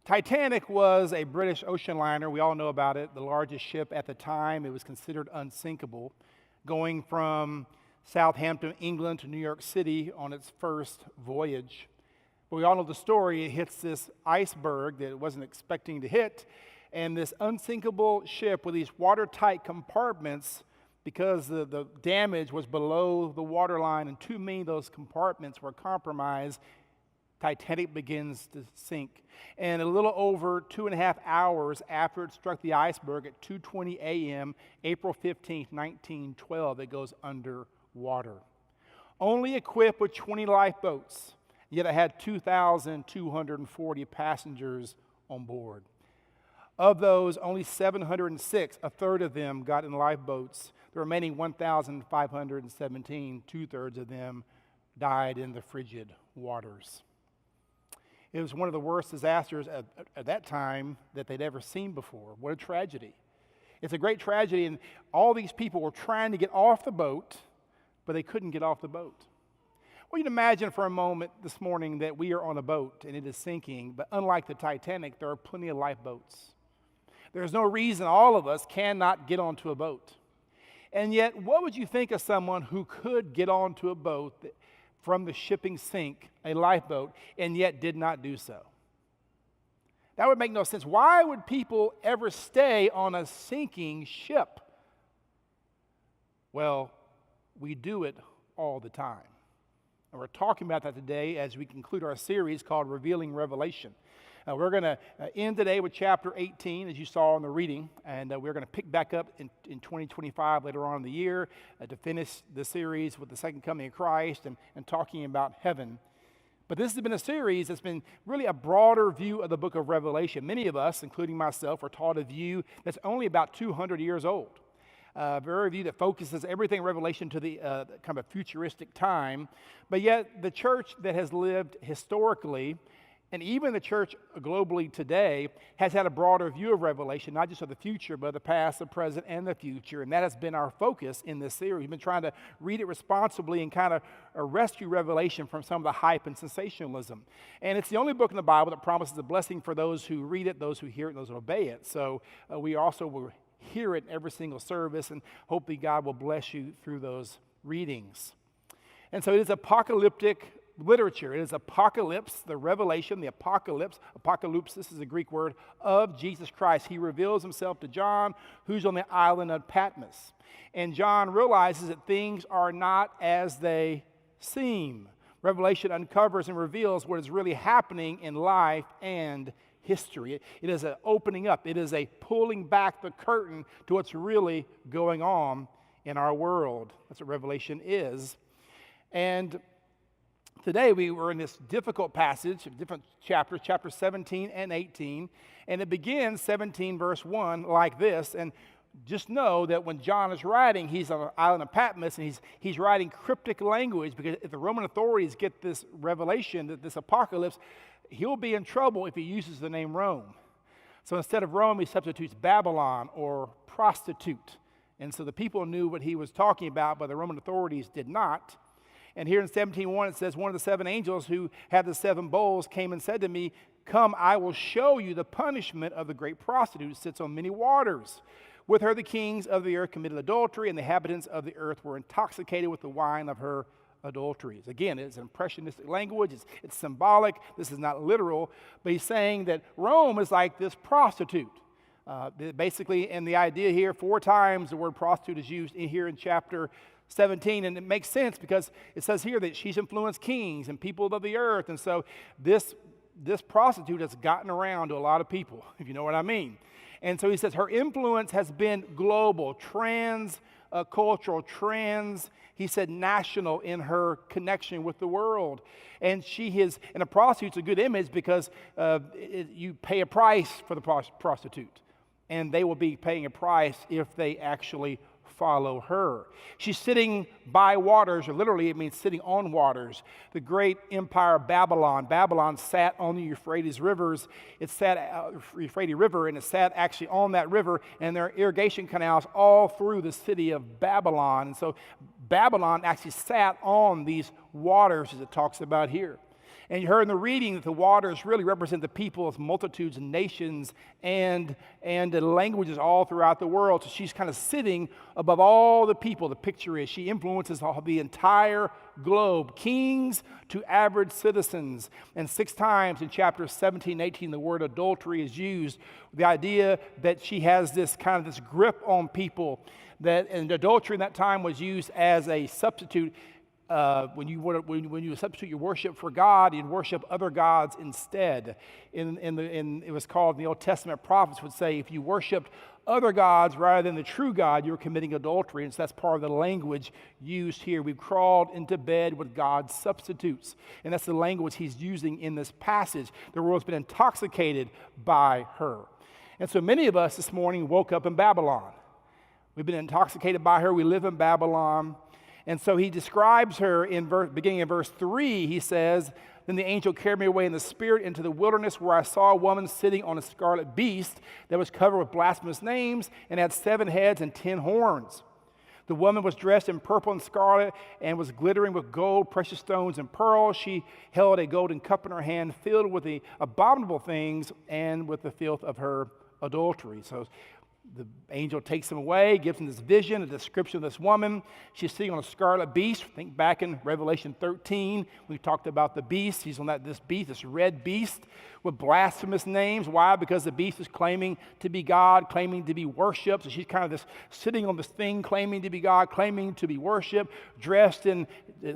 Titanic was a British ocean liner. We all know about it, the largest ship at the time. It was considered unsinkable, going from Southampton, England to New York City on its first voyage. But we all know the story. It hits this iceberg that it wasn't expecting to hit, and this unsinkable ship with these watertight compartments, because the damage was below the waterline and too many of those compartments were compromised, Titanic begins to sink. And a little over 2.5 hours after it struck the iceberg at 2:20 a.m., April 15th, 1912, it goes underwater. Only equipped with 20 lifeboats, yet it had 2,240 passengers on board. Of those, only 706, a third of them, got in lifeboats. The remaining 1,517, two-thirds of them, died in the frigid waters. It was one of the worst disasters at that time that they'd ever seen before. What a tragedy. It's a great tragedy, and all these people were trying to get off the boat, but they couldn't get off the boat. Well, you can imagine for a moment this morning that we are on a boat and it is sinking, but unlike the Titanic, there are plenty of lifeboats. There's no reason all of us cannot get onto a boat. And yet, what would you think of someone who could get onto a boat from the shipping sink, a lifeboat, and yet did not do so? That would make no sense. Why would people ever stay on a sinking ship? Well, we do it all the time. And we're talking about that today as we conclude our series called Revealing Revelation. We're going to end today with chapter 18, as you saw in the reading, and we're going to pick back up in 2025 later on in the year to finish the series with the second coming of Christ and talking about heaven. But this has been a series that's been really a broader view of the book of Revelation. Many of us, including myself, are taught a view that's only about 200 years old. A very view that focuses everything in Revelation to the kind of a futuristic time. But yet the church that has lived historically, and even the church globally today, has had a broader view of Revelation, not just of the future, but the past, the present, and the future. And that has been our focus in this series. We've been trying to read it responsibly and kind of rescue Revelation from some of the hype and sensationalism. And it's the only book in the Bible that promises a blessing for those who read it, those who hear it, and those who obey it. So we also will hear it in every single service, and hopefully God will bless you through those readings. And so it is apocalyptic literature. It is apocalypse, the revelation, the apocalypse. Apocalypse, this is a Greek word, of Jesus Christ. He reveals himself to John, who's on the island of Patmos. And John realizes that things are not as they seem. Revelation uncovers and reveals what is really happening in life and history. It is an opening up. It is a pulling back the curtain to what's really going on in our world. That's what Revelation is. And today we were in this difficult passage, different chapters, chapter 17 and 18, and it begins 17 verse 1 like this. And just know that when John is writing, he's on the island of Patmos, and he's writing cryptic language, because if the Roman authorities get this revelation, this apocalypse, he'll be in trouble if he uses the name Rome. So instead of Rome, he substitutes Babylon or prostitute. And so the people knew what he was talking about, but the Roman authorities did not. And here in 17:1 it says, one of the seven angels who had the seven bowls came and said to me, "Come, I will show you the punishment of the great prostitute who sits on many waters. With her the kings of the earth committed adultery, and the inhabitants of the earth were intoxicated with the wine of her adulteries." Again, it's an impressionistic language. It's symbolic. This is not literal. But he's saying that Rome is like this prostitute. Basically, and the idea here, 4 times the word prostitute is used here in chapter 17, and it makes sense because it says here that she's influenced kings and people of the earth. And so this prostitute has gotten around to a lot of people, if you know what I mean. And so he says her influence has been global, trans-cultural, he said national in her connection with the world. And and a prostitute's a good image because you pay a price for the prostitute. And they will be paying a price if they actually follow her. She's sitting by waters, or literally it means sitting on waters. The great empire of Babylon. Babylon sat on the Euphrates rivers. It sat Euphrates River, and it sat actually on that river, and there are irrigation canals all through the city of Babylon. And so Babylon actually sat on these waters, as it talks about here. And you heard in the reading that the waters really represent the peoples, multitudes, and nations, and the languages all throughout the world. So she's kind of sitting above all the people. The picture is she influences the entire globe, kings to average citizens. And 6 times in chapters 17 and 18, the word adultery is used. The idea that she has this grip on people, and adultery in that time was used as a substitute. When you substitute your worship for God, you'd worship other gods instead. It was called, in the Old Testament, prophets would say, if you worshiped other gods rather than the true God, you were committing adultery. And so that's part of the language used here. We've crawled into bed with God's substitutes. And that's the language he's using in this passage. The world's been intoxicated by her. And so many of us this morning woke up in Babylon. We've been intoxicated by her. We live in Babylon. And so he describes her beginning in verse 3. He says, then the angel carried me away in the spirit into the wilderness, where I saw a woman sitting on a scarlet beast that was covered with blasphemous names and had 7 heads and 10 horns. The woman was dressed in purple and scarlet and was glittering with gold, precious stones, and pearls. She held a golden cup in her hand filled with the abominable things and with the filth of her adultery. So the angel takes him away, gives him this vision, a description of this woman. She's sitting on a scarlet beast. Think back in Revelation 13. We talked about the beast. He's on this beast, this red beast with blasphemous names. Why? Because the beast is claiming to be God, claiming to be worshipped. So she's kind of sitting on this thing, claiming to be God, claiming to be worshipped, dressed in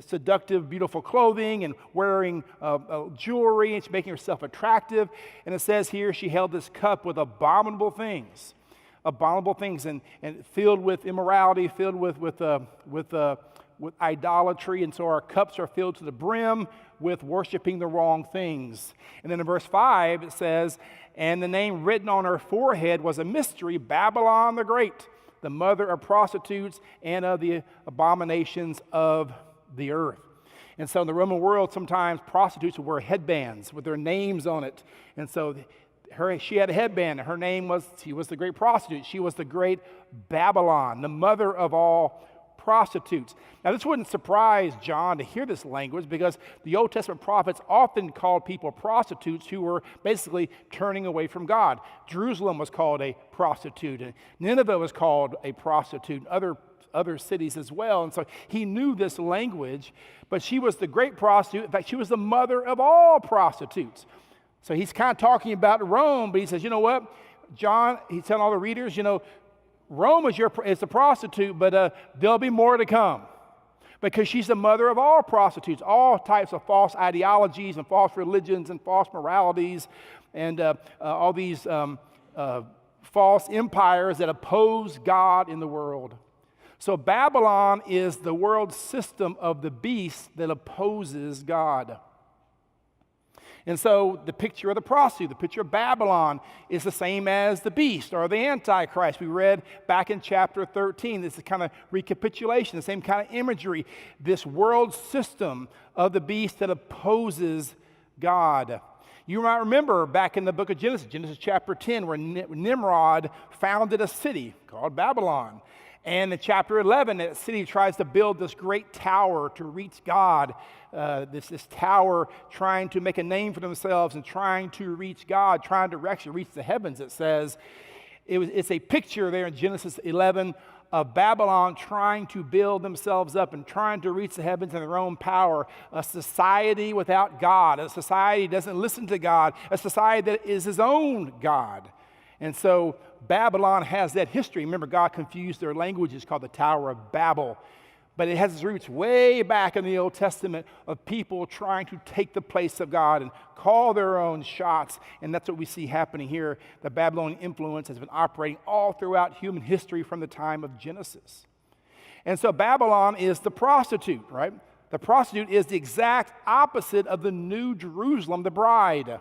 seductive, beautiful clothing and wearing jewelry, and she's making herself attractive. And it says here she held this cup with abominable things and filled with immorality, filled with idolatry. And so our cups are filled to the brim with worshiping the wrong things. And then in verse 5 it says, and the name written on her forehead was a mystery, Babylon the Great, the mother of prostitutes and of the abominations of the earth. And so in the Roman world, sometimes prostitutes would wear headbands with their names on it. And so she had a headband. She was the great prostitute. She was the great Babylon, the mother of all prostitutes. Now, this wouldn't surprise John to hear this language, because the Old Testament prophets often called people prostitutes who were basically turning away from God. Jerusalem was called a prostitute, and Nineveh was called a prostitute, and other cities as well. And so he knew this language, but she was the great prostitute. In fact, she was the mother of all prostitutes. So he's kind of talking about Rome, but he says, you know what, John, he's telling all the readers, Rome is the prostitute, but there'll be more to come, because she's the mother of all prostitutes, all types of false ideologies and false religions and false moralities, and all these false empires that oppose God in the world. So Babylon is the world system of the beast that opposes God. And so the picture of the prostitute, the picture of Babylon, is the same as the beast or the Antichrist. We read back in chapter 13. This is kind of recapitulation, the same kind of imagery. This world system of the beast that opposes God. You might remember back in the book of Genesis chapter 10, where Nimrod founded a city called Babylon. And in chapter 11, that city tries to build this great tower to reach God. This tower trying to make a name for themselves and trying to reach God, trying to actually reach the heavens, it says. It's a picture there in Genesis 11 of Babylon trying to build themselves up and trying to reach the heavens in their own power. A society without God, a society that doesn't listen to God, a society that is his own God. And so Babylon has that history. Remember, God confused their languages, called the Tower of Babel. But it has its roots way back in the Old Testament of people trying to take the place of God and call their own shots. And that's what we see happening here. The Babylonian influence has been operating all throughout human history from the time of Genesis. And so Babylon is the prostitute, right? The prostitute is the exact opposite of the New Jerusalem, the bride. And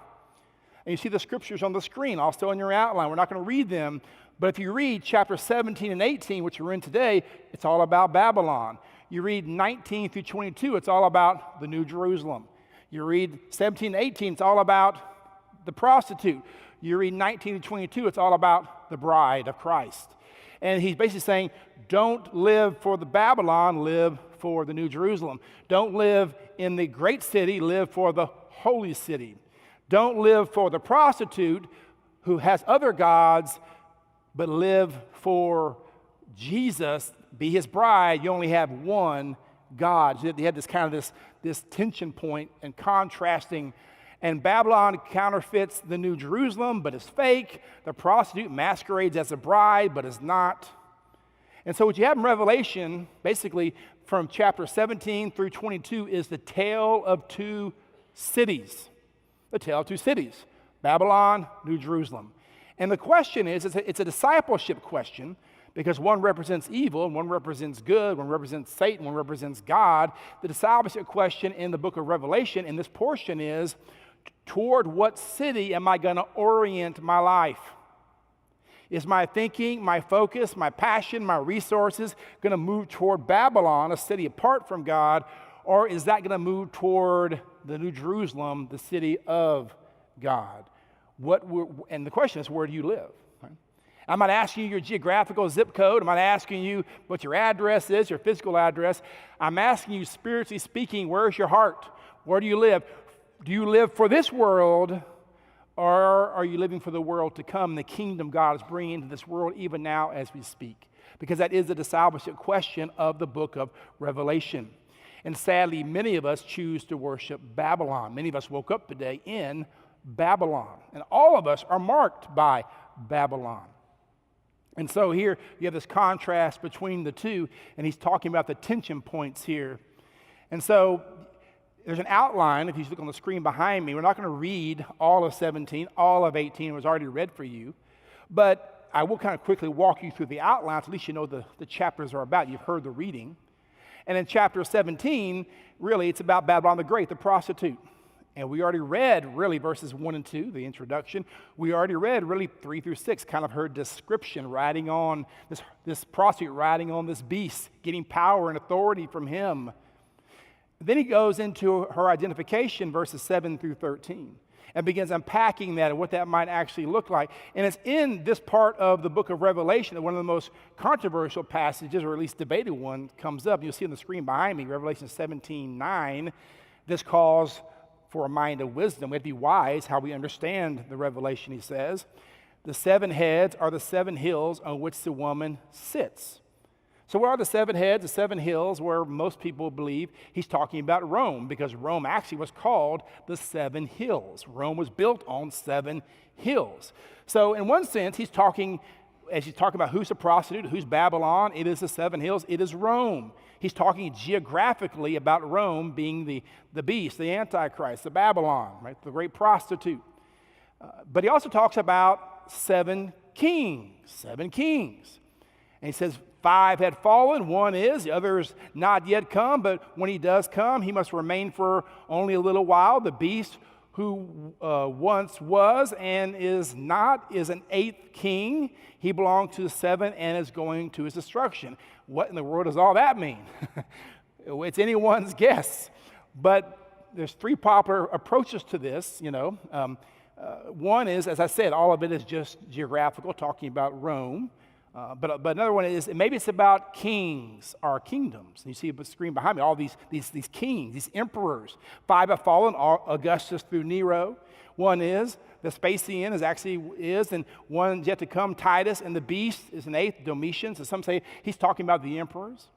you see the scriptures on the screen, also in your outline. We're not going to read them, but if you read chapter 17 and 18, which we're in today, it's all about Babylon. You read 19 through 22, it's all about the New Jerusalem. You read 17 and 18, it's all about the prostitute. You read 19 to 22, it's all about the bride of Christ. And he's basically saying, don't live for the Babylon, live for the New Jerusalem. Don't live in the great city, live for the holy city. Don't live for the prostitute who has other gods, but live for Jesus, be his bride. You only have one God. So they had this kind of this tension point and contrasting. And Babylon counterfeits the New Jerusalem, but is fake. The prostitute masquerades as a bride, but is not. And so what you have in Revelation, basically from chapter 17 through 22, is the tale of two cities. The tale of two cities, Babylon, New Jerusalem. And the question is, it's a discipleship question, because one represents evil, and one represents good, one represents Satan, one represents God. The discipleship question in the book of Revelation, in this portion, is, toward what city am I going to orient my life? Is my thinking, my focus, my passion, my resources going to move toward Babylon, a city apart from God, or is that going to move toward the New Jerusalem, the city of God? And the question is, where do you live? Right? I'm not asking you your geographical zip code. I'm not asking you what your address is, your physical address. I'm asking you, spiritually speaking, where's your heart? Where do you live? Do you live for this world, or are you living for the world to come, the kingdom God is bringing into this world even now as we speak? Because that is the discipleship question of the book of Revelation. And sadly, many of us choose to worship Babylon. Many of us woke up today in Babylon. And all of us are marked by Babylon. And so here you have this contrast between the two, and he's talking about the tension points here. And so there's an outline, if you look on the screen behind me. We're not going to read all of 17. All of 18 was already read for you. But I will kind of quickly walk you through the outlines. At least you know the chapters are about. You've heard the reading. And in chapter 17, really, it's about Babylon the Great, the prostitute. And we already read, really, verses 1 and 2, the introduction. We already read, really, 3 through 6, kind of her description, riding on this prostitute, riding on this beast, getting power and authority from him. Then he goes into her identification, verses 7 through 13, and begins unpacking that and what that might actually look like. And it's in this part of the book of Revelation that one of the most controversial passages, or at least debated one, comes up. You'll see on the screen behind me, Revelation 17:9. This calls for a mind of wisdom. We have to be wise how we understand the revelation, he says. The 7 heads are the 7 hills on which the woman sits. So what are the 7 heads, the 7 hills, where most people believe he's talking about Rome, because Rome actually was called the 7 hills. Rome was built on 7 hills. So in one sense, he's talking, as he's talking about who's the prostitute, who's Babylon, it is the 7 hills, it is Rome. He's talking geographically about Rome being the beast, the Antichrist, the Babylon, right, the great prostitute. But he also talks about 7 kings, 7 kings. And he says 5 had fallen, 1 is, the other is not yet come, but when he does come, he must remain for only a little while. The beast who once was and is not is an 8th king. He belonged to the 7 and is going to his destruction. What in the world does all that mean? It's anyone's guess. But there's 3 popular approaches to this, one is, as I said, all of it is just geographical, talking about Rome. But another one is, maybe it's about kings or kingdoms. You see the screen behind me, all these kings, these emperors. 5 have fallen, Augustus through Nero. 1 is, Vespasian is, and 1 yet to come, Titus, and the beast is an 8th, Domitian. So some say he's talking about the emperors.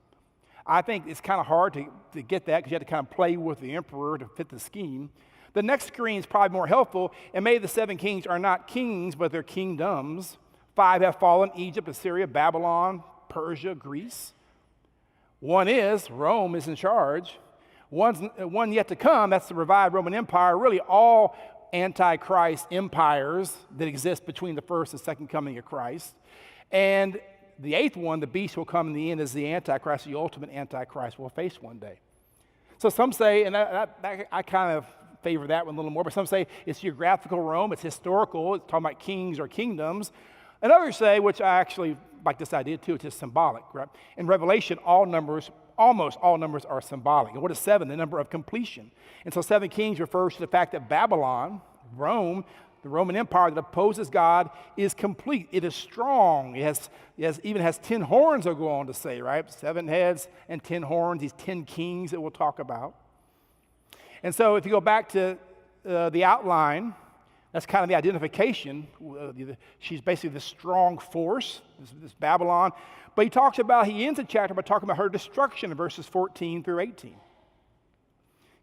I think it's kind of hard to get that, because you have to kind of play with the emperor to fit the scheme. The next screen is probably more helpful, and maybe the 7 kings are not kings, but they're kingdoms. 5 have fallen, Egypt, Assyria, Babylon, Persia, Greece. 1 is, Rome is in charge. 1 yet to come, that's the revived Roman Empire. Really all Antichrist empires that exist between the first and second coming of Christ. And the 8th one, the beast will come in the end as the Antichrist, the ultimate Antichrist we'll face one day. So some say, and I kind of favor that one a little more, but some say it's geographical Rome, it's historical, it's talking about kings or kingdoms. And others say, which I actually like this idea too, it's just symbolic, right? In Revelation, almost all numbers are symbolic. And what is 7? The number of completion. And so 7 kings refers to the fact that Babylon, Rome, the Roman Empire that opposes God, is complete. It is strong. It even has 10 horns, I'll go on to say, right? 7 heads and 10 horns, these 10 kings that we'll talk about. And so if you go back to the outline. That's kind of the identification. She's basically the strong force, this Babylon. But he ends the chapter by talking about her destruction in verses 14 through 18.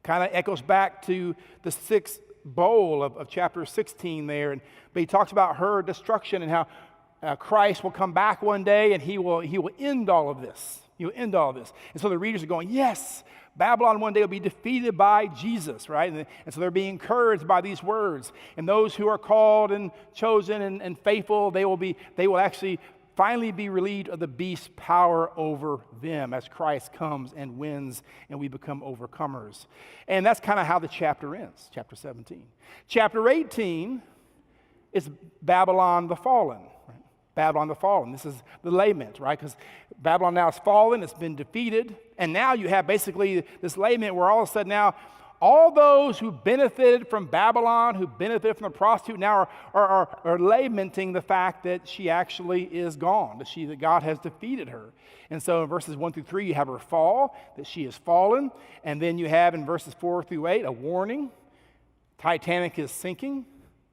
Kind of echoes back to the sixth bowl of chapter 16 there. But he talks about her destruction and how Christ will come back one day and he will end all of this. He will end all of this. And so the readers are going, yes, Babylon one day will be defeated by Jesus, right? And so they're being encouraged by these words. And those who are called and chosen and faithful, they will actually finally be relieved of the beast's power over them as Christ comes and wins and we become overcomers. And that's kind of how the chapter ends, chapter 17. Chapter 18 is Babylon the Fallen. Babylon the Fallen. This is the lament, right? Because Babylon now is fallen, it's been defeated, and now you have basically this lament where all of a sudden now all those who benefited from Babylon, who benefited from the prostitute, now are lamenting the fact that she actually is gone, that God has defeated her. And so in verses 1 through 3, you have her fall, that she is fallen, and then you have in verses 4 through 8 a warning. Titanic is sinking,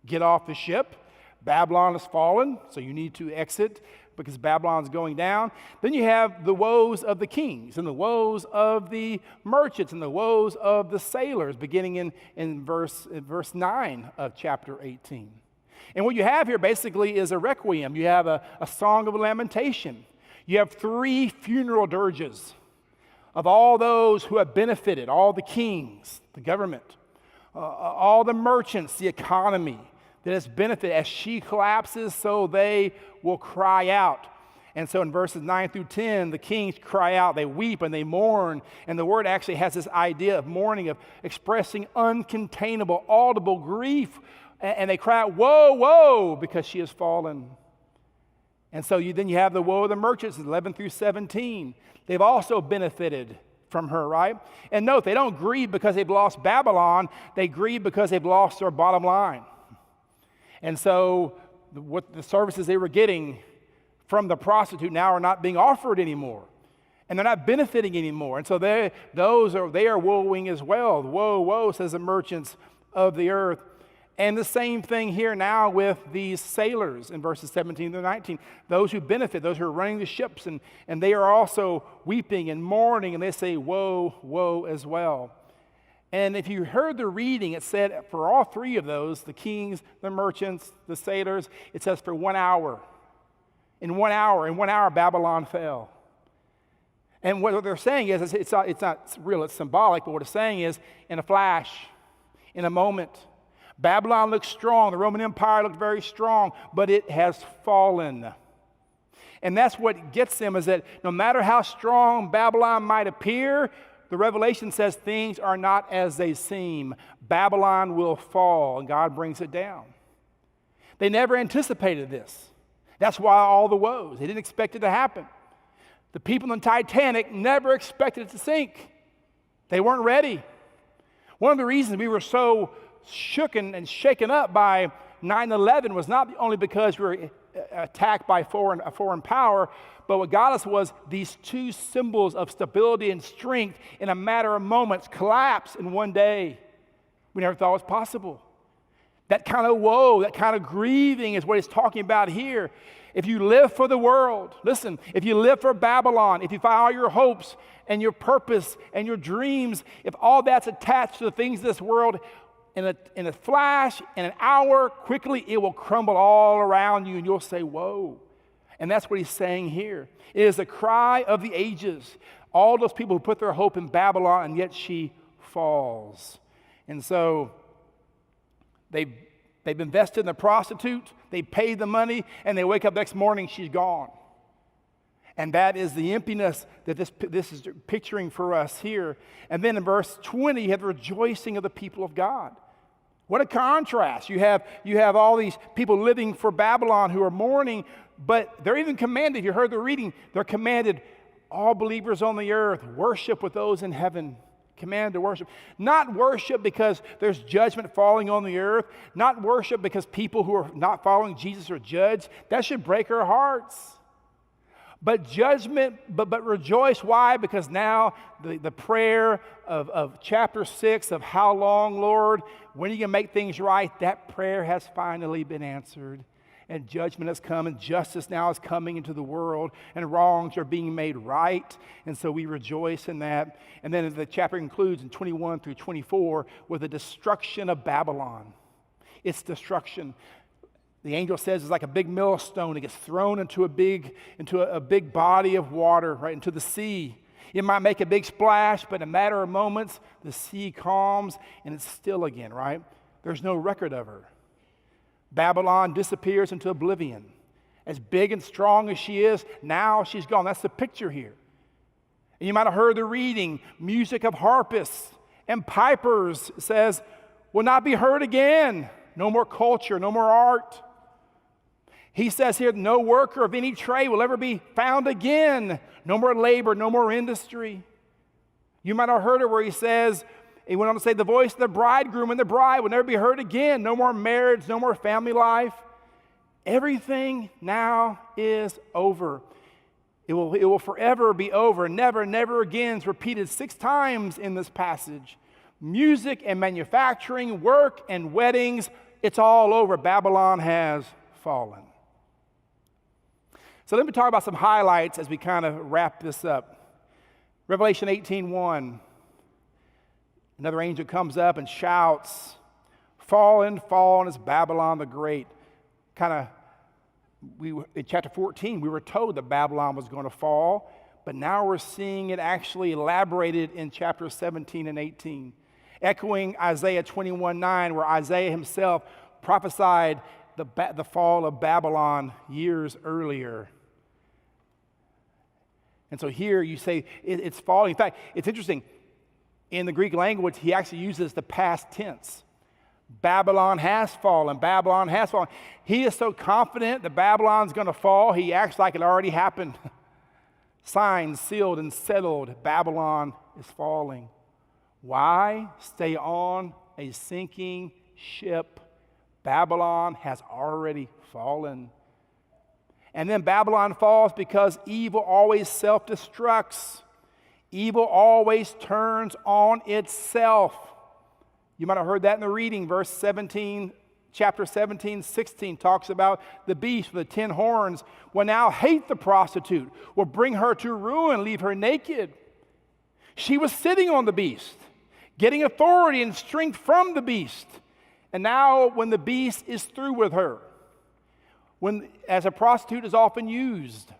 get off the ship. Babylon has fallen, so you need to exit because Babylon's going down. Then you have the woes of the kings and the woes of the merchants and the woes of the sailors, beginning in verse 9 of chapter 18. And what you have here basically is a requiem. You have a song of lamentation. You have 3 funeral dirges of all those who have benefited, all the kings, the government, all the merchants, the economy, that has benefited. As she collapses, so they will cry out. And so in verses 9 through 10, the kings cry out, they weep and they mourn. And the word actually has this idea of mourning, of expressing uncontainable, audible grief. And they cry out, woe, woe, because she has fallen. And so then you have the woe of the merchants, 11 through 17. They've also benefited from her, right? And note, they don't grieve because they've lost Babylon. They grieve because they've lost their bottom line. And so what the services they were getting from the prostitute now are not being offered anymore. And they're not benefiting anymore. And so they are woeing as well. Woe, woe, says the merchants of the earth. And the same thing here now with these sailors in verses 17 to 19. Those who benefit, those who are running the ships, and they are also weeping and mourning, and they say, woe, woe as well. And if you heard the reading, it said for all 3 of those, the kings, the merchants, the sailors, it says for 1 hour. In 1 hour, Babylon fell. And what they're saying is, it's not real, it's symbolic, but what it's saying is, in a flash, in a moment, Babylon looked strong, the Roman Empire looked very strong, but it has fallen. And that's what gets them, is that no matter how strong Babylon might appear, the Revelation says things are not as they seem. Babylon will fall, and God brings it down. They never anticipated this. That's why all the woes. They didn't expect it to happen. The people in the Titanic never expected it to sink. They weren't ready. One of the reasons we were so shooken and shaken up by 9/11 was not only because we were attacked by a foreign power, but what got us was these 2 symbols of stability and strength in a matter of moments collapse in one day. We never thought it was possible. That kind of woe, that kind of grieving is what he's talking about here. If you live for the world, listen, if you live for Babylon, if you find all your hopes and your purpose and your dreams, if all that's attached to the things of this world, in a flash, in an hour, quickly it will crumble all around you and you'll say, whoa. And that's what he's saying here. It is the cry of the ages. All those people who put their hope in Babylon, and yet she falls. And so they've invested in the prostitute, they paid the money, and they wake up next morning, she's gone. And that is the emptiness that this is picturing for us here. And then in verse 20, you have the rejoicing of the people of God. What a contrast. You have all these people living for Babylon who are mourning, but they're even commanded, you heard the reading, they're commanded, all believers on the earth, worship with those in heaven. Commanded to worship. Not worship because there's judgment falling on the earth. Not worship because people who are not following Jesus are judged. That should break our hearts. But rejoice. Why? Because now the prayer of chapter 6 of how long, Lord, when are you going to make things right? That prayer has finally been answered. And judgment has come, and justice now is coming into the world, and wrongs are being made right. And so we rejoice in that. And then the chapter concludes in 21 through 24 with the destruction of Babylon. Its destruction. The angel says it's like a big millstone. It gets thrown into a big body of water, right into the sea. It might make a big splash, but in a matter of moments, the sea calms and it's still again, right? There's no record of her. Babylon disappears into oblivion. As big and strong as she is, now she's gone. That's the picture here. And you might have heard the reading, music of harpists and pipers says, will not be heard again. No more culture, no more art. He says here, no worker of any trade will ever be found again. No more labor, no more industry. You might have heard it where he says, he went on to say, the voice of the bridegroom and the bride will never be heard again. No more marriage, no more family life. Everything now is over. It will forever be over. Never, never again. It's repeated 6 times in this passage. Music and manufacturing, work and weddings, it's all over. Babylon has fallen. So let me talk about some highlights as we kind of wrap this up. Revelation 18:1. Another angel comes up and shouts, fallen, fallen is Babylon the Great. In chapter 14, we were told that Babylon was going to fall, but now we're seeing it actually elaborated in chapters 17 and 18, echoing Isaiah 21:9, where Isaiah himself prophesied the fall of Babylon years earlier. And so here you say it's falling. In fact, it's interesting. In the Greek language, he actually uses the past tense. Babylon has fallen. Babylon has fallen. He is so confident that Babylon's going to fall, he acts like it already happened. Signed, sealed, and settled. Babylon is falling. Why stay on a sinking ship? Babylon has already fallen. And then Babylon falls because evil always self-destructs. Evil always turns on itself. You might have heard that in the reading. Verse 17, chapter 17, 16 talks about the beast with the 10 horns will now hate the prostitute, will bring her to ruin, leave her naked. She was sitting on the beast, getting authority and strength from the beast. And now when the beast is through with her, as a prostitute is often used,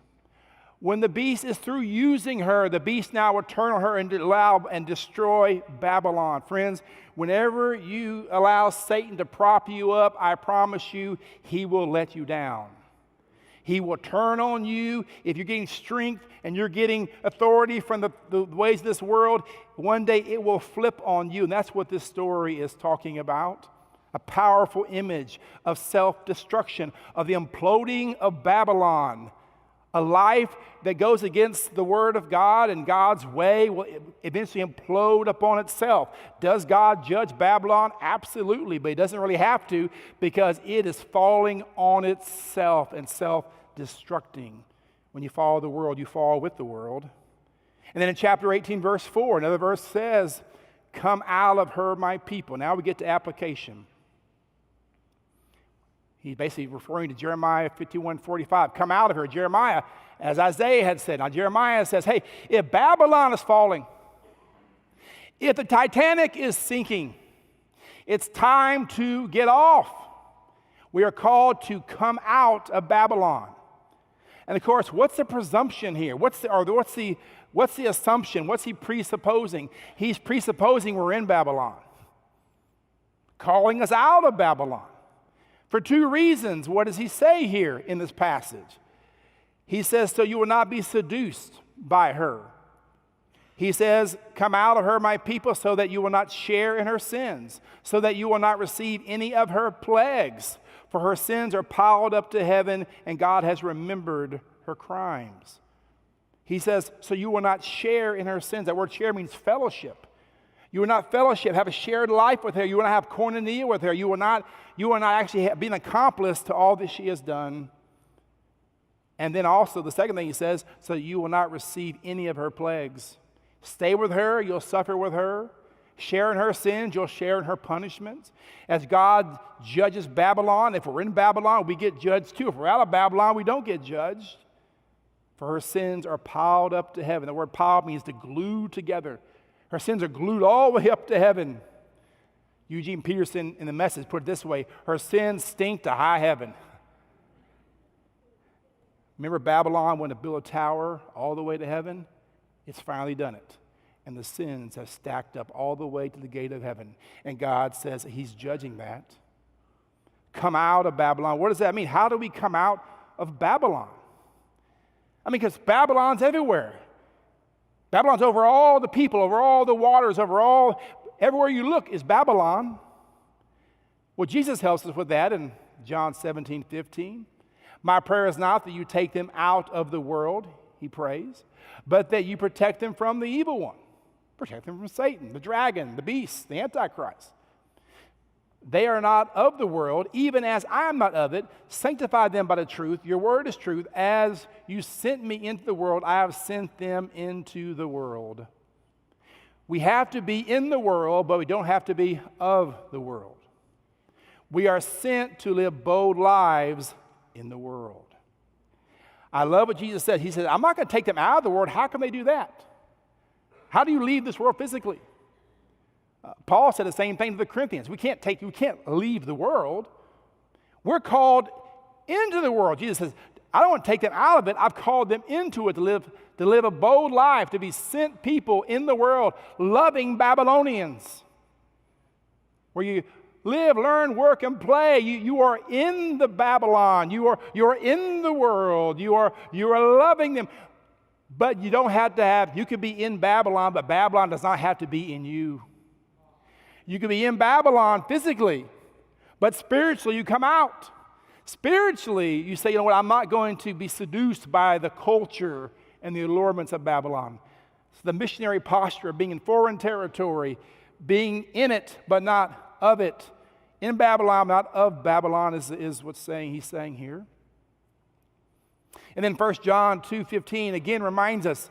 when the beast is through using her, the beast now will turn on her and allow and destroy Babylon. Friends, whenever you allow Satan to prop you up, I promise you, he will let you down. He will turn on you. If you're getting strength and you're getting authority from the ways of this world, one day it will flip on you. And that's what this story is talking about. A powerful image of self-destruction, of the imploding of Babylon. A life that goes against the Word of God and God's way will eventually implode upon itself. Does God judge Babylon? Absolutely, but He doesn't really have to, because it is falling on itself and self-destructing. When you follow the world, you fall with the world. And then in chapter 18, verse 4, another verse says, come out of her, my people. Now we get to application. He's basically referring to Jeremiah 51:45. Come out of her. Jeremiah, as Isaiah had said. Now Jeremiah says, hey, if Babylon is falling, if the Titanic is sinking, it's time to get off. We are called to come out of Babylon. And of course, what's the presumption here? What's the assumption? What's he presupposing? He's presupposing we're in Babylon, calling us out of Babylon. For 2 reasons. What does he say here in this passage? He says, so you will not be seduced by her. He says, come out of her, my people, so that you will not share in her sins, so that you will not receive any of her plagues. For her sins are piled up to heaven, and God has remembered her crimes. He says, so you will not share in her sins. That word share means fellowship. You will not fellowship, have a shared life with her. You will not have koinonia with her. You will not actually be an accomplice to all that she has done. And then also the second thing he says, so you will not receive any of her plagues. Stay with her, you'll suffer with her. Share in her sins, you'll share in her punishments. As God judges Babylon, if we're in Babylon, we get judged too. If we're out of Babylon, we don't get judged. For her sins are piled up to heaven. The word piled means to glue together. Her sins are glued all the way up to heaven. Eugene Peterson in the Message put it this way, her sins stink to high heaven. Remember Babylon wanted to build a tower all the way to heaven? It's finally done it. And the sins have stacked up all the way to the gate of heaven. And God says he's judging that. Come out of Babylon. What does that mean? How do we come out of Babylon? I mean, because Babylon's everywhere. Babylon's over all the people, over all the waters, everywhere you look is Babylon. Well, Jesus helps us with that in John 17:15. My prayer is not that you take them out of the world, he prays, but that you protect them from the evil one. Protect them from Satan, the dragon, the beast, the Antichrist. They are not of the world, even as I am not of it. Sanctify them by the truth. Your word is truth. As you sent me into the world, I have sent them into the world. We have to be in the world, but we don't have to be of the world. We are sent to live bold lives in the world. I love what Jesus said. He said, I'm not going to take them out of the world. How can they do that? How do you leave this world physically? Paul said the same thing to the Corinthians. We can't leave the world. We're called into the world. Jesus says, I don't want to take them out of it. I've called them into it to live a bold life, to be sent people in the world, loving Babylonians. Where you live, learn, work, and play. You are in the Babylon. You are in the world. You are loving them. But you don't have to have, you could be in Babylon, but Babylon does not have to be in you. You could be in Babylon physically, but spiritually you come out. Spiritually, you say, you know what, I'm not going to be seduced by the culture and the allurements of Babylon. It's the missionary posture of being in foreign territory, being in it, but not of it. In Babylon, not of Babylon is what's he's saying here. And then 1 John 2:15 again reminds us,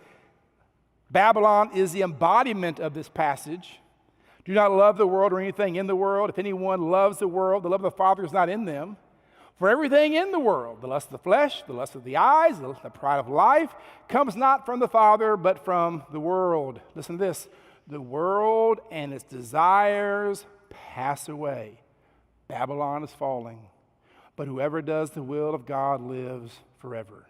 Babylon is the embodiment of this passage. Do not love the world or anything in the world. If anyone loves the world, the love of the Father is not in them. For everything in the world, the lust of the flesh, the lust of the eyes, the pride of life, comes not from the Father, but from the world. Listen to this. The world and its desires pass away. Babylon is falling. But whoever does the will of God lives forever.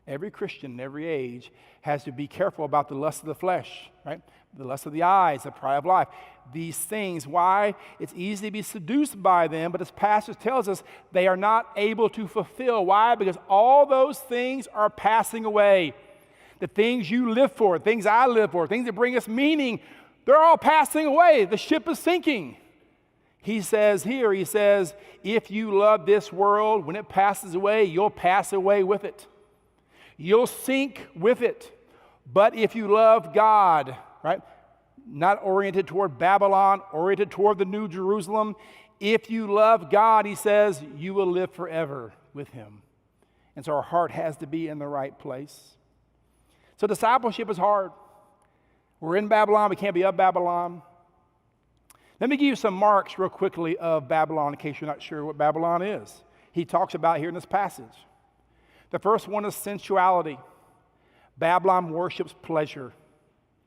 Every Christian in every age has to be careful about the lust of the flesh, right? The lust of the eyes, the pride of life. These things, why? It's easy to be seduced by them, but this passage tells us they are not able to fulfill. Why? Because all those things are passing away. The things you live for, things I live for, things that bring us meaning, they're all passing away. The ship is sinking. He says, if you love this world, when it passes away, you'll pass away with it. You'll sink with it. But if you love God, right, not oriented toward Babylon, oriented toward the New Jerusalem, if you love God, he says, you will live forever with him. And so our heart has to be in the right place. So discipleship is hard. We're in Babylon, we can't be of Babylon. Let me give you some marks real quickly of Babylon in case you're not sure what Babylon is. He talks about here in this passage. The first one is sensuality. Babylon worships pleasure,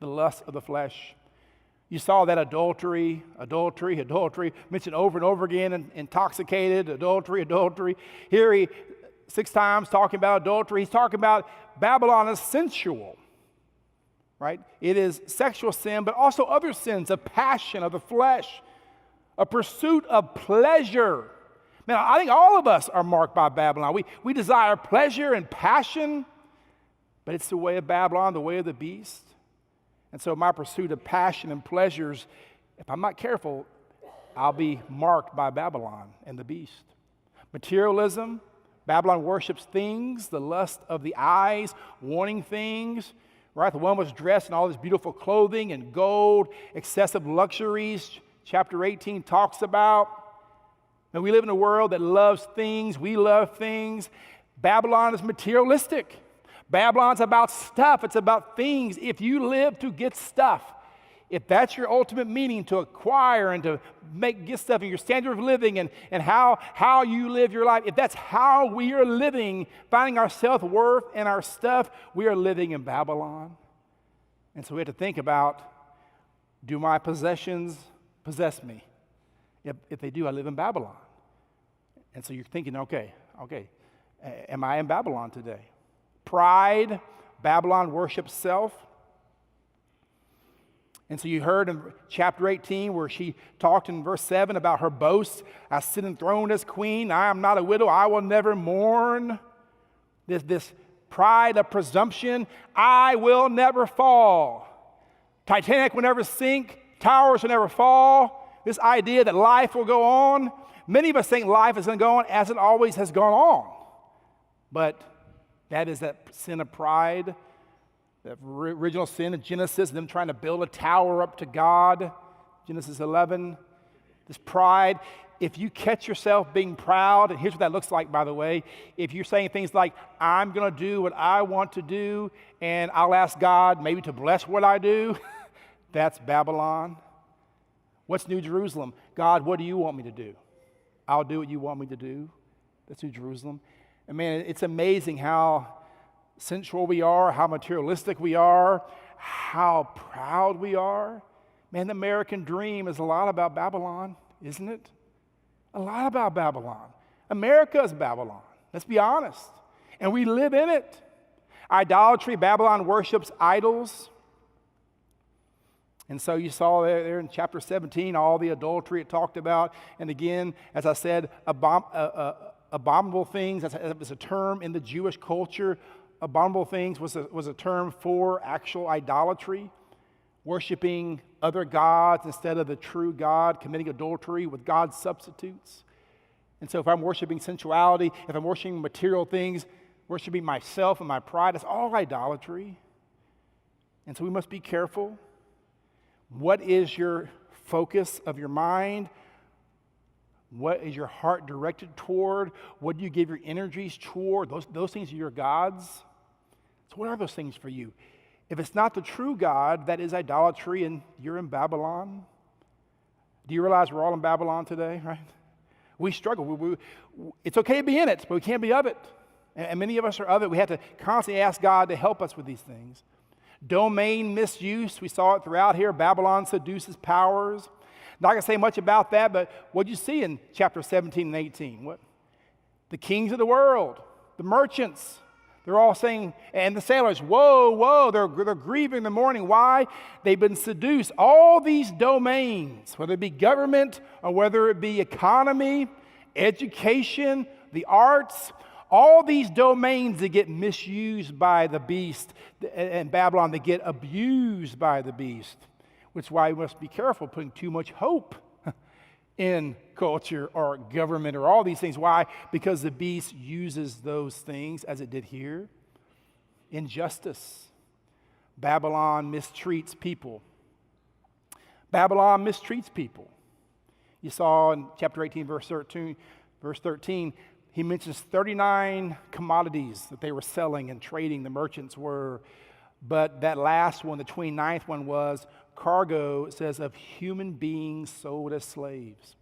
the lust of the flesh. You saw that adultery, mentioned over and over again, intoxicated, adultery. Here he 6 times talking about adultery. He's talking about Babylon as sensual, right? It is sexual sin, but also other sins, a passion of the flesh, a pursuit of pleasure. Man, I think all of us are marked by Babylon. We desire pleasure and passion, but it's the way of Babylon, the way of the beast. And so my pursuit of passion and pleasures, if I'm not careful, I'll be marked by Babylon and the beast. Materialism, Babylon worships things, the lust of the eyes, wanting things, right? The one was dressed in all this beautiful clothing and gold, excessive luxuries. Chapter 18 talks about. And we live in a world that loves things. We love things. Babylon is materialistic. Babylon's about stuff. It's about things. If you live to get stuff, if that's your ultimate meaning, to acquire and to get stuff in your standard of living and how you live your life, if that's how we are living, finding our self-worth and our stuff, we are living in Babylon. And so we have to think about, do my possessions possess me? If they do, I live in Babylon. And so you're thinking, okay, am I in Babylon today? Pride, Babylon worships self. And so you heard in chapter 18 where she talked in verse 7 about her boast. I sit enthroned as queen. I am not a widow. I will never mourn. This pride of presumption. I will never fall. Titanic will never sink. Towers will never fall. This idea that life will go on. Many of us think life is going to go on as it always has gone on. But that is that sin of pride. The original sin of Genesis, them trying to build a tower up to God, Genesis 11. This pride, if you catch yourself being proud, and here's what that looks like, by the way. If you're saying things like, I'm going to do what I want to do, and I'll ask God maybe to bless what I do, that's Babylon. What's New Jerusalem? God, what do you want me to do? I'll do what you want me to do. That's New Jerusalem. And man, it's amazing how sensual we are, how materialistic we are, how proud we are. Man, the American dream is a lot about Babylon, isn't it? A lot about Babylon. America is Babylon. Let's be honest. And we live in it. Idolatry, Babylon worships idols. And so you saw there in chapter 17 all the adultery it talked about. And again, as I said, abominable things, that was a term in the Jewish culture. Abominable things was a term for actual idolatry, worshiping other gods instead of the true God, committing adultery with God's substitutes. And so if I'm worshiping sensuality, if I'm worshiping material things, worshiping myself and my pride, it's all idolatry. And so we must be careful. What is your focus of your mind? What is your heart directed toward? What do you give your energies toward? Those things are your gods. So what are those things for you? If it's not the true God, that is idolatry, and you're in Babylon. Do you realize we're all in Babylon today, right? We struggle. It's okay to be in it, but we can't be of it. And many of us are of it. We have to constantly ask God to help us with these things. Domain misuse, we saw it throughout here. Babylon seduces powers. Not going to say much about that, but what you see in chapter 17 and 18? What? The kings of the world, the merchants, they're all saying, and the sailors, whoa, they're grieving in the morning. Why? They've been seduced. All these domains, whether it be government or whether it be economy, education, the arts, all these domains that get misused by the beast, and Babylon, they get abused by the beast, which is why we must be careful putting too much hope in culture or government or all these things. Why? Because the beast uses those things, as it did here. Injustice. Babylon mistreats people. Babylon mistreats people. You saw in chapter 18, verse 13, he mentions 39 commodities that they were selling and trading, the merchants were. But that last one, the 29th one, was cargo, it says, of human beings sold as slaves.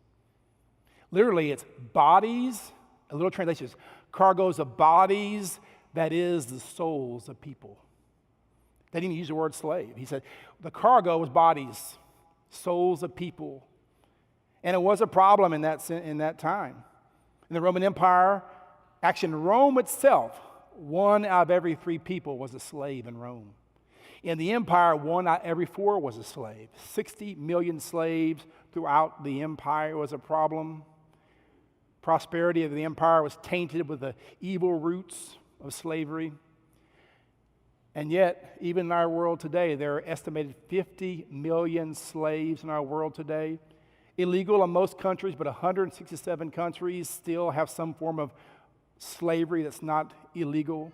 Literally, it's bodies, a little translation is cargoes of bodies, that is the souls of people. They didn't use the word slave. He said the cargo was bodies, souls of people. And it was a problem in that time. In the Roman Empire, actually in Rome itself, 1 out of every 3 people was a slave in Rome. In the empire, 1 out of every 4 was a slave. 60 million slaves throughout the empire was a problem. Prosperity of the empire was tainted with the evil roots of slavery. And yet, even in our world today, there are estimated 50 million slaves in our world today. Illegal in most countries, but 167 countries still have some form of slavery that's not illegal.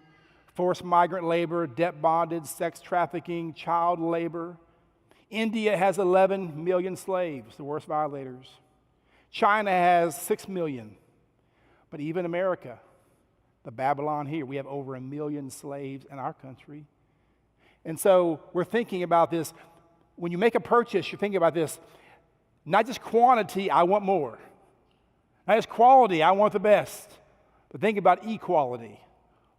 Forced migrant labor, debt bondage, sex trafficking, child labor. India has 11 million slaves, the worst violators. China has 6 million. But even America, The Babylon here, we have over 1 million slaves in our country. And so we're thinking about this. When you make a purchase, you're thinking about this. Not just quantity, I want more. Not just quality, I want the best. But think about equality.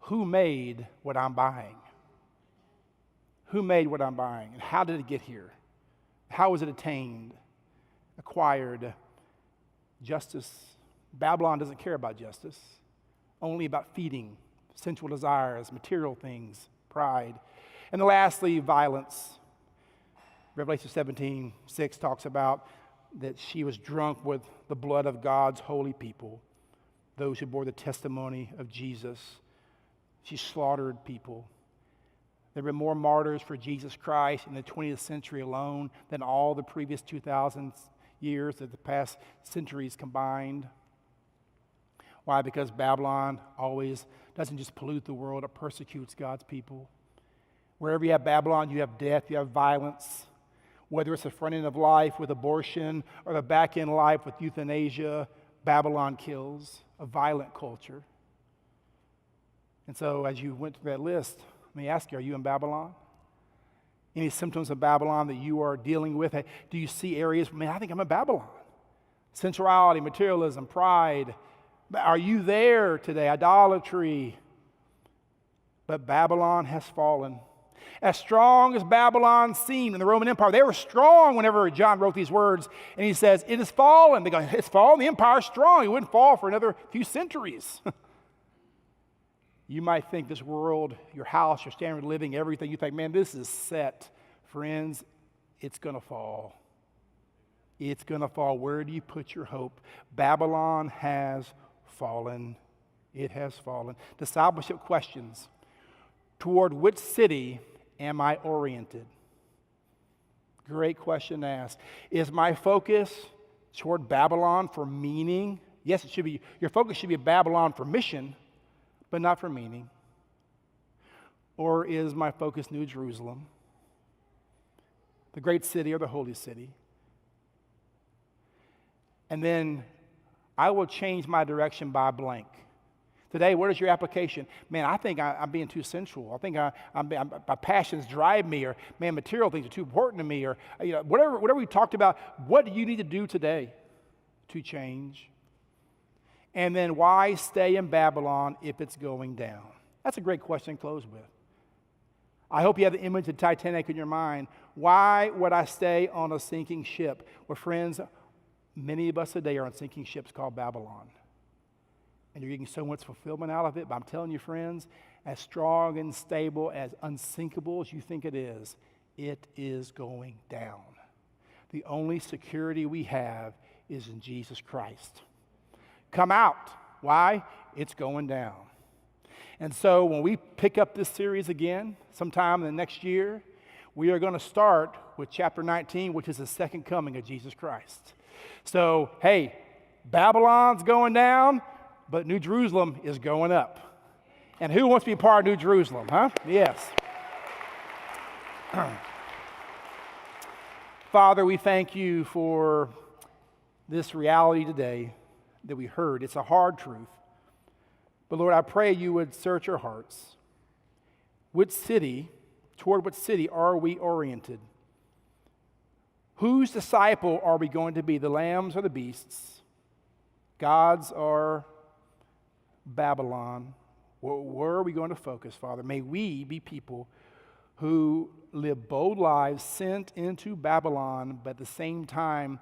Who made what I'm buying? Who made what I'm buying? And how did it get here? How was it attained, acquired? Justice. Babylon doesn't care about justice, only about feeding, sensual desires, material things, pride. And lastly, violence. Revelation 17:6 talks about that she was drunk with the blood of God's holy people, those who bore the testimony of Jesus. She slaughtered people. There have been more martyrs for Jesus Christ in the 20th century alone than all the previous 2,000 years of the past centuries combined. Why? Because Babylon always doesn't just pollute the world, it persecutes God's people. Wherever you have Babylon, you have death, you have violence. Whether it's the front end of life with abortion or the back end life with euthanasia, Babylon kills, a violent culture. And so as you went through that list, let me ask you, are you in Babylon? Any symptoms of Babylon that you are dealing with? Do you see areas, man, I think I'm in Babylon. Sensuality, materialism, pride. Are you there today? Idolatry. But Babylon has fallen. As strong as Babylon seemed in the Roman Empire, they were strong whenever John wrote these words, and he says, it has fallen. They go, it's fallen, the empire's strong. It wouldn't fall for another few centuries. You might think this world, your house, your standard of living, everything, you think, man, this is set. Friends, it's going to fall. It's going to fall. Where do you put your hope? Babylon has fallen. It has fallen. Discipleship questions. Toward which city am I oriented? Great question to ask. Is my focus toward Babylon for meaning? Yes, it should be. Your focus should be Babylon for mission, but not for meaning. Or is my focus New Jerusalem, the great city or the holy city? And then I will change my direction by blank. Today, what is your application? Man, I think I'm being too sensual. I think my passions drive me, or man, material things are too important to me, or whatever we talked about. What do you need to do today to change? And then why stay in Babylon if it's going down? That's a great question to close with. I hope you have the image of Titanic in your mind. Why would I stay on a sinking ship? Well, friends, many of us today are on sinking ships called Babylon. And you're getting so much fulfillment out of it. But I'm telling you, friends, as strong and stable, as unsinkable as you think it is going down. The only security we have is in Jesus Christ. Come out. Why? It's going down. And so when we pick up this series again, sometime in the next year, we are going to start with chapter 19, which is the second coming of Jesus Christ. So, hey, Babylon's going down, but New Jerusalem is going up. And who wants to be part of New Jerusalem, huh? Yes. Father, we thank you for this reality today that we heard. It's a hard truth. But Lord, I pray you would search our hearts. Toward what city are we oriented? Whose disciple are we going to be, the lambs or the beasts? God's or Babylon? Where are we going to focus, Father? May we be people who live bold lives sent into Babylon, but at the same time,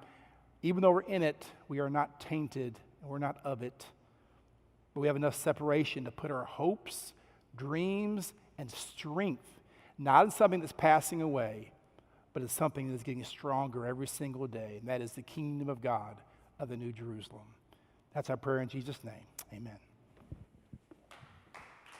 even though we're in it, we are not tainted and we're not of it. But we have enough separation to put our hopes, dreams, and strength not in something that's passing away, but it's something that's getting stronger every single day, and that is the kingdom of God of the New Jerusalem. That's our prayer in Jesus' name. Amen.